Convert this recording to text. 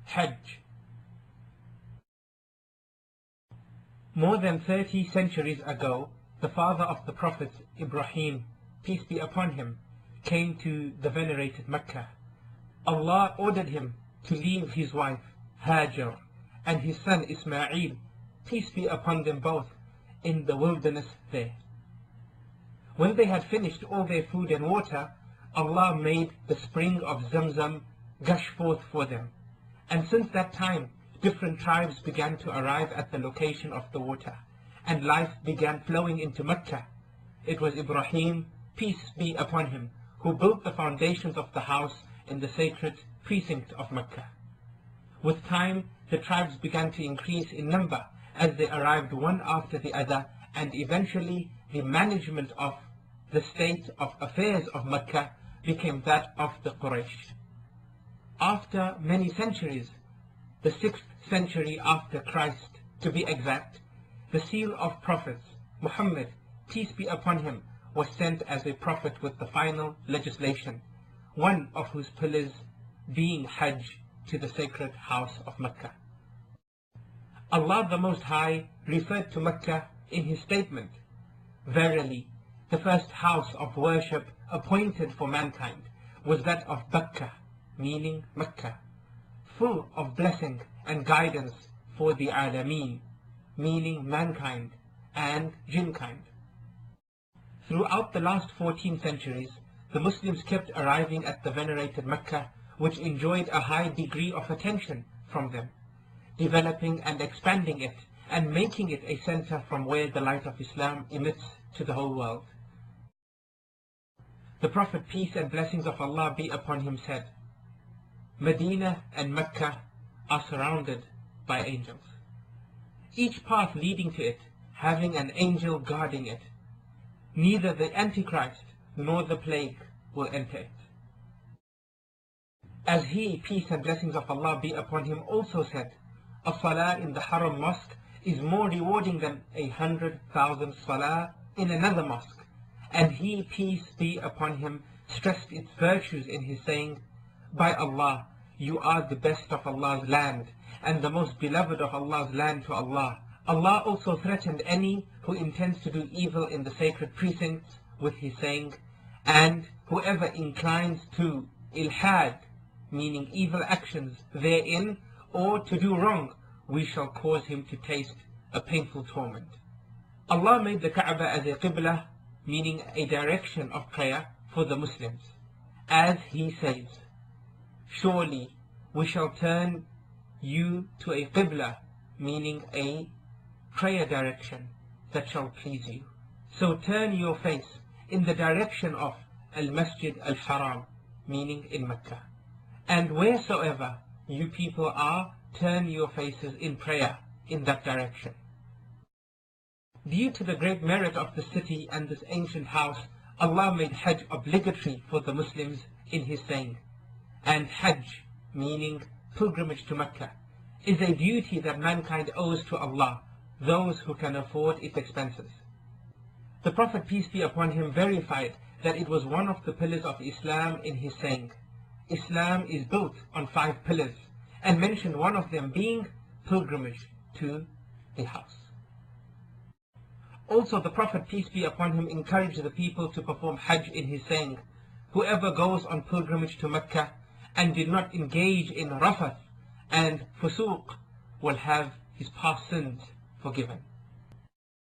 Hajj. More than 30 centuries ago, the father of the Prophet, Ibrahim, peace be upon him, came to the venerated Mecca. Allah ordered him to leave his wife, Hajj, and his son Ismail, peace be upon them both, in the wilderness there. When they had finished all their food and water, Allah made the spring of Zamzam gush forth for them. And since that time, different tribes began to arrive at the location of the water, and life began flowing into Mecca. It was Ibrahim, peace be upon him, who built the foundations of the house in the sacred precinct of Mecca. With time, the tribes began to increase in number as they arrived one after the other, and eventually the management of the state of affairs of Mecca became that of the Quraysh. After many centuries, the 6th century after Christ to be exact, the seal of prophets, Muhammad, peace be upon him, was sent as a prophet with the final legislation, one of whose pillars being Hajj to the sacred house of Mecca. Allah the Most High referred to Mecca in his statement, "Verily, the first house of worship appointed for mankind was that of Mecca," meaning Mecca, "full of blessing and guidance for the Alameen," meaning mankind and jinnkind. Throughout the last 14 centuries, the Muslims kept arriving at the venerated Mecca, which enjoyed a high degree of attention from them, developing and expanding it, and making it a center from where the light of Islam emits to the whole world. The Prophet, peace and blessings of Allah be upon him, said, "Medina and Mecca are surrounded by angels, each path leading to it having an angel guarding it. Neither the Antichrist nor the plague will enter it." As he, peace and blessings of Allah be upon him, also said, "A salah in the Haram mosque is more rewarding than 100,000 salah in another mosque." And he, peace be upon him, stressed its virtues in his saying, "By Allah, you are the best of Allah's land, and the most beloved of Allah's land to Allah." Allah also threatened any who intends to do evil in the sacred precincts with his saying, "And whoever inclines to ilhad," meaning evil actions therein, or to do wrong, we shall cause him to taste a painful torment. Allah made the Kaaba as a qibla, meaning a direction of prayer for the Muslims, as he says, "Surely we shall turn you to a qibla," meaning a prayer direction that shall please you. So turn your face in the direction of Al-Masjid Al-Haram, meaning in Mecca. And wheresoever you people are, turn your faces in prayer in that direction. Due to the great merit of the city and this ancient house, Allah made Hajj obligatory for the Muslims in his saying. And Hajj, meaning pilgrimage to Mecca, is a duty that mankind owes to Allah, those who can afford its expenses. The Prophet, peace be upon him, verified that it was one of the pillars of Islam in his saying, "Islam is built on 5 pillars," and mentioned one of them being pilgrimage to the house. Also, the Prophet, peace be upon him, encouraged the people to perform Hajj in his saying, "Whoever goes on pilgrimage to Mecca and did not engage in rafath and fusuq will have his past sins forgiven."